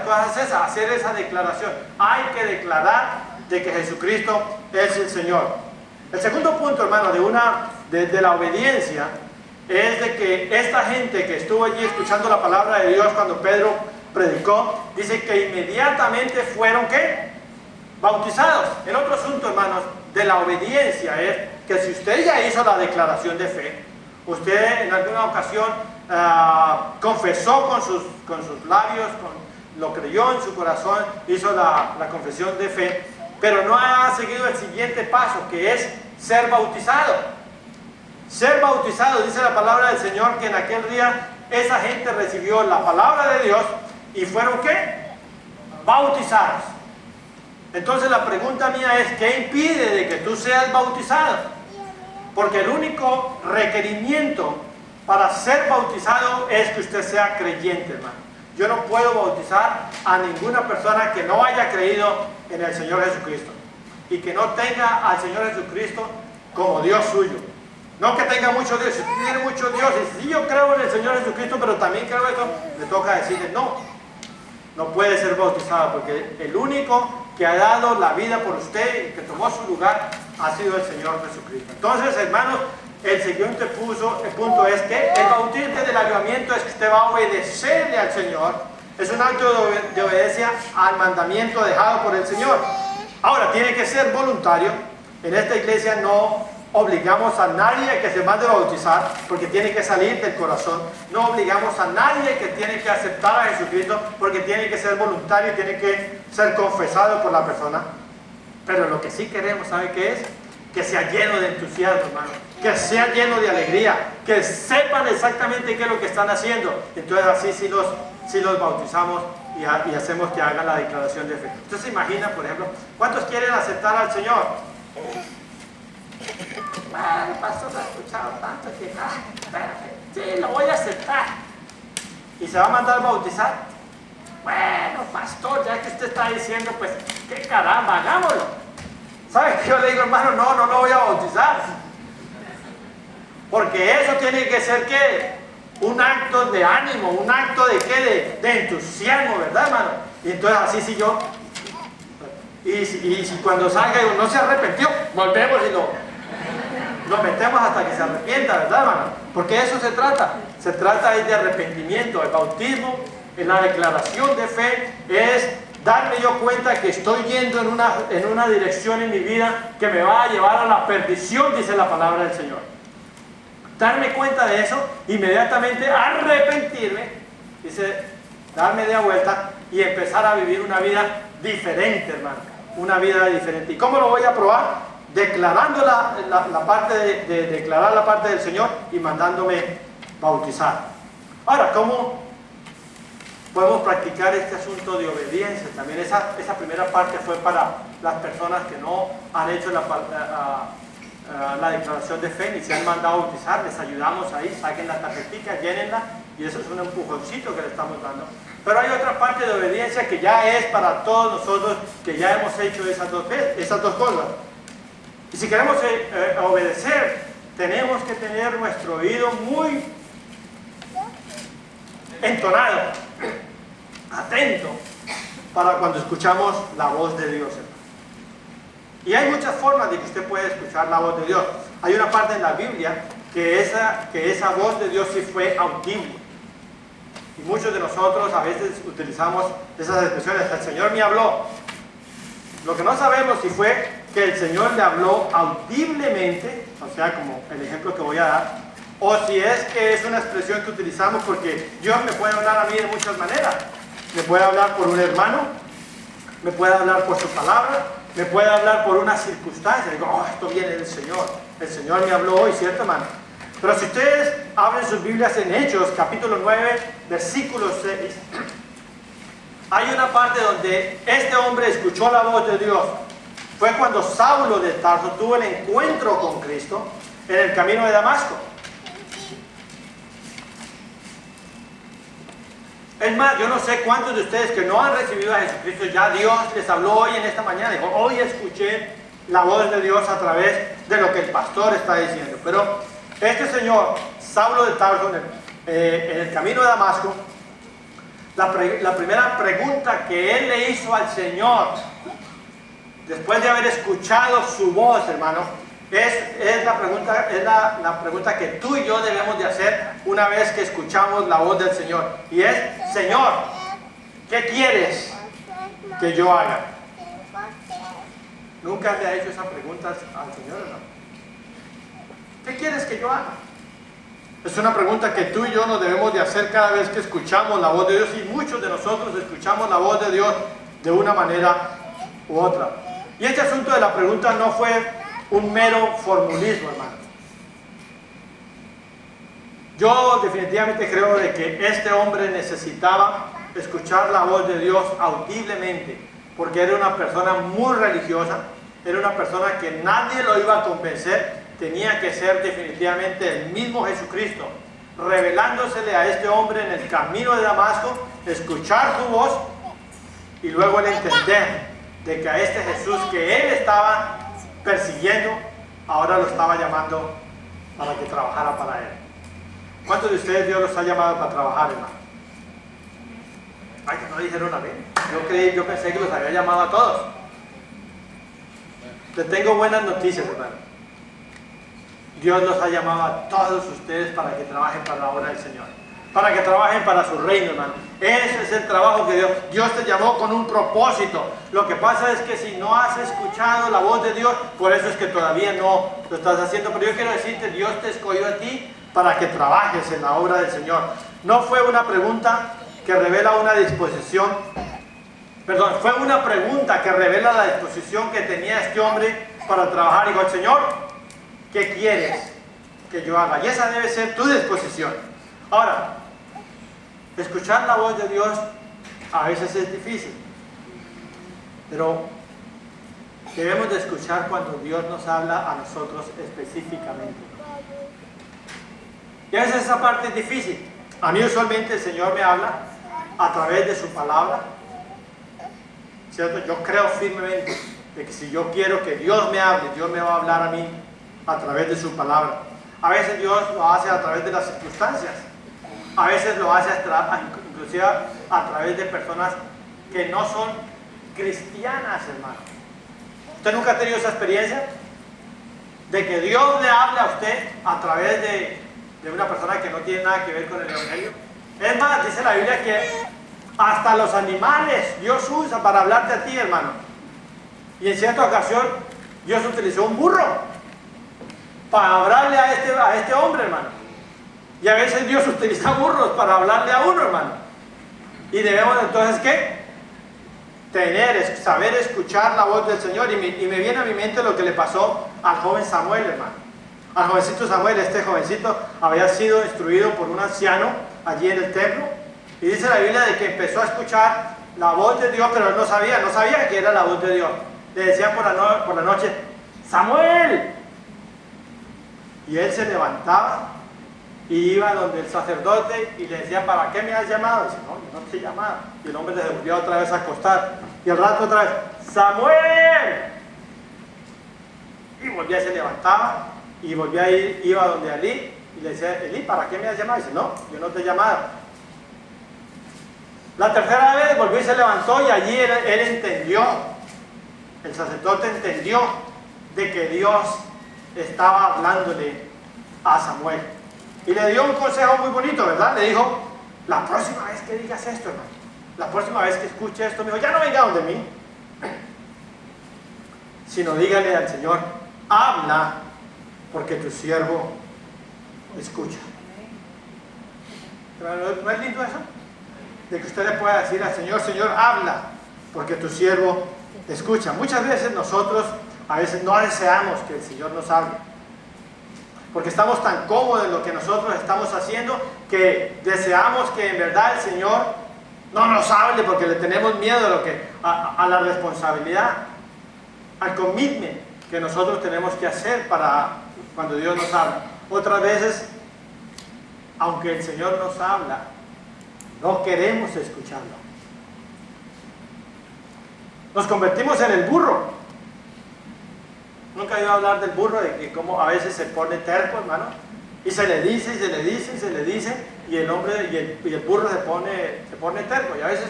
cosas es esa, hacer esa declaración. Hay que declarar de que Jesucristo es el Señor. El segundo punto, hermano, de la obediencia es de que esta gente que estuvo allí escuchando la palabra de Dios cuando Pedro predicó, dice que inmediatamente fueron, ¿qué? Bautizados. El otro asunto, hermanos, de la obediencia es que si usted ya hizo la declaración de fe, usted en alguna ocasión confesó con sus labios, lo creyó en su corazón, hizo la confesión de fe, pero no ha seguido el siguiente paso, que es ser bautizado. Ser bautizado, dice la palabra del Señor, que en aquel día esa gente recibió la palabra de Dios y fueron, ¿qué? Bautizados. Entonces la pregunta mía es, ¿qué impide de que tú seas bautizado? Porque el único requerimiento para ser bautizado es que usted sea creyente, hermano. Yo no puedo bautizar a ninguna persona que no haya creído en el Señor Jesucristo y que no tenga al Señor Jesucristo como Dios suyo. No que tenga mucho Dios, si tiene mucho Dios, y si yo creo en el Señor Jesucristo, pero también creo esto, le toca decirle no puede ser bautizado, porque el único que ha dado la vida por usted y que tomó su lugar ha sido el Señor Jesucristo. Entonces, hermanos, el siguiente punto es que el bautismo del avivamiento es que usted va a obedecerle al Señor. Es un acto de obediencia al mandamiento dejado por el Señor. Ahora, tiene que ser voluntario. En esta iglesia no obligamos a nadie a que se mande a bautizar, porque tiene que salir del corazón. No obligamos a nadie que tiene que aceptar a Jesucristo, porque tiene que ser voluntario y tiene que ser confesado por la persona. Pero lo que sí queremos, ¿sabe qué es? Que sea lleno de entusiasmo, hermano. Que sea lleno de alegría. Que sepan exactamente qué es lo que están haciendo. Entonces así sí los bautizamos y hacemos que hagan la declaración de fe. Usted se imagina, por ejemplo, ¿cuántos quieren aceptar al Señor? Bueno, pastor, lo he escuchado tanto que sí, lo voy a aceptar. ¿Y se va a mandar a bautizar? Bueno, pastor, ya que usted está diciendo, pues, qué caramba, hagámoslo. ¿Sabe qué yo le digo, hermano? No lo voy a bautizar. Porque eso tiene que ser, ¿qué? Un acto de ánimo, un acto de ¿qué? De entusiasmo, ¿verdad, hermano? Y entonces así si yo, y si cuando salga digo, no se arrepintió, volvemos y lo metemos hasta que se arrepienta, ¿verdad, hermano? Porque eso se trata de arrepentimiento. El bautismo, en la declaración de fe, es darme yo cuenta que estoy yendo en una dirección en mi vida que me va a llevar a la perdición, dice la palabra del Señor. Darme cuenta de eso, inmediatamente arrepentirme, dice, darme media vuelta y empezar a vivir una vida diferente, hermano. Una vida diferente. ¿Y cómo lo voy a probar? Declarando la parte de declarar la parte del Señor y mandándome bautizar. Ahora, ¿cómo podemos practicar este asunto de obediencia? También esa primera parte fue para las personas que no han hecho la declaración de fe ni se han mandado a bautizar. Les ayudamos ahí, saquen la tarjetita, llénenla, y eso es un empujoncito que le estamos dando. Pero hay otra parte de obediencia que ya es para todos nosotros que ya hemos hecho esas dos cosas. Y si queremos obedecer, tenemos que tener nuestro oído muy entonado, atento, para cuando escuchamos la voz de Dios, hermano. Y hay muchas formas de que usted puede escuchar la voz de Dios. Hay una parte en la Biblia que esa voz de Dios sí fue audible. Y muchos de nosotros a veces utilizamos esas expresiones. El Señor me habló. Lo que no sabemos si fue que el Señor le habló audiblemente, o sea, como el ejemplo que voy a dar, o si es que es una expresión que utilizamos porque Dios me puede hablar a mí de muchas maneras. Me puede hablar por un hermano, me puede hablar por su palabra, me puede hablar por una circunstancia. Digo, esto viene del Señor. El Señor me habló hoy, ¿cierto, hermano? Pero si ustedes abren sus Biblias en Hechos, capítulo 9, versículo 6, hay una parte donde este hombre escuchó la voz de Dios. Fue cuando Saulo de Tarso tuvo el encuentro con Cristo en el camino de Damasco. Es más, yo no sé cuántos de ustedes que no han recibido a Jesucristo, ya Dios les habló hoy en esta mañana. Dijo, hoy escuché la voz de Dios a través de lo que el pastor está diciendo. Pero este señor, Saulo de Tarso, en el camino de Damasco, La primera pregunta que él le hizo al Señor, después de haber escuchado su voz, hermano, es la pregunta que tú y yo debemos de hacer una vez que escuchamos la voz del Señor. Y es: Señor, ¿qué quieres que yo haga? ¿Nunca le ha hecho esa pregunta al Señor, hermano? ¿Qué quieres que yo haga? Es una pregunta que tú y yo nos debemos de hacer cada vez que escuchamos la voz de Dios, y muchos de nosotros escuchamos la voz de Dios de una manera u otra. Y este asunto de la pregunta no fue un mero formulismo, hermano. Yo definitivamente creo de que este hombre necesitaba escuchar la voz de Dios audiblemente, porque era una persona muy religiosa, era una persona que nadie lo iba a convencer. Tenía que ser definitivamente el mismo Jesucristo, revelándosele a este hombre en el camino de Damasco, escuchar su voz y luego el entender de que a este Jesús que él estaba persiguiendo, ahora lo estaba llamando para que trabajara para él. ¿Cuántos de ustedes Dios los ha llamado para trabajar, hermano? Ay, que no dijeron amén. Yo pensé que los había llamado a todos. Les tengo buenas noticias, hermano. Dios los ha llamado a todos ustedes para que trabajen para la obra del Señor, para que trabajen para su reino, hermano. Ese es el trabajo que Dios te llamó con un propósito. Lo que pasa es que si no has escuchado la voz de Dios, por eso es que todavía no lo estás haciendo. Pero yo quiero decirte, Dios te escogió a ti para que trabajes en la obra del Señor. No fue una pregunta que revela una disposición, perdón, fue una pregunta que revela la disposición que tenía este hombre para trabajar. Dijo: Señor, ¿qué quieres que yo haga? Y esa debe ser tu disposición. Ahora, escuchar la voz de Dios a veces es difícil, pero debemos de escuchar cuando Dios nos habla a nosotros específicamente. Y a veces esa parte es difícil. A mí usualmente el Señor me habla a través de su palabra, ¿cierto? Yo creo firmemente de que si yo quiero que Dios me hable, Dios me va a hablar a mí a través de su palabra. A veces Dios lo hace a través de las circunstancias, a veces lo hace inclusive a través de personas que no son cristianas, hermano. ¿Usted nunca ha tenido esa experiencia de que Dios le hable a usted a través de una persona que no tiene nada que ver con el evangelio? Es más, dice la Biblia que hasta los animales Dios usa para hablarte a ti, hermano. Y en cierta ocasión Dios utilizó un burro para hablarle a este hombre, hermano. Y a veces Dios utiliza burros para hablarle a uno, hermano. Y debemos entonces, ¿qué? Saber escuchar la voz del Señor. Y me viene a mi mente lo que le pasó al joven Samuel, hermano. Al jovencito Samuel. Este jovencito había sido instruido por un anciano allí en el templo. Y dice la Biblia de que empezó a escuchar la voz de Dios, pero él no sabía que era la voz de Dios. Le decían por la noche: ¡Samuel! Y él se levantaba y iba donde el sacerdote y le decía: ¿para qué me has llamado? Y dice: no, yo no te he llamado. Y el hombre le volvió otra vez a acostar. Y al rato otra vez: ¡Samuel! Y volvía, se levantaba y volvía a ir, iba donde Elí y le decía: Elí, ¿para qué me has llamado? Y dice: no, yo no te he llamado. La tercera vez volvió y se levantó, y allí él entendió, el sacerdote entendió de que Dios estaba hablándole a Samuel. Y le dio un consejo muy bonito, ¿verdad? Le dijo: la próxima vez que digas esto, hermano, la próxima vez que escuche esto, me dijo, ya no venga donde mí, sino dígale al Señor: habla, porque tu siervo escucha. ¿No es lindo eso? De que usted le pueda decir al Señor: Señor, habla, porque tu siervo escucha. Muchas veces nosotros, a veces no deseamos que el Señor nos hable, porque estamos tan cómodos en lo que nosotros estamos haciendo, que deseamos que en verdad el Señor no nos hable, porque le tenemos miedo a la responsabilidad, al commitment que nosotros tenemos que hacer para cuando Dios nos habla. Otras veces, aunque el Señor nos habla, no queremos escucharlo. Nos convertimos en el burro. ¿Nunca he oído hablar del burro? De que como a veces se pone terco, hermano, Y se le dice, y se le dice, y se le dice, y el hombre, y el burro se pone terco. Y a veces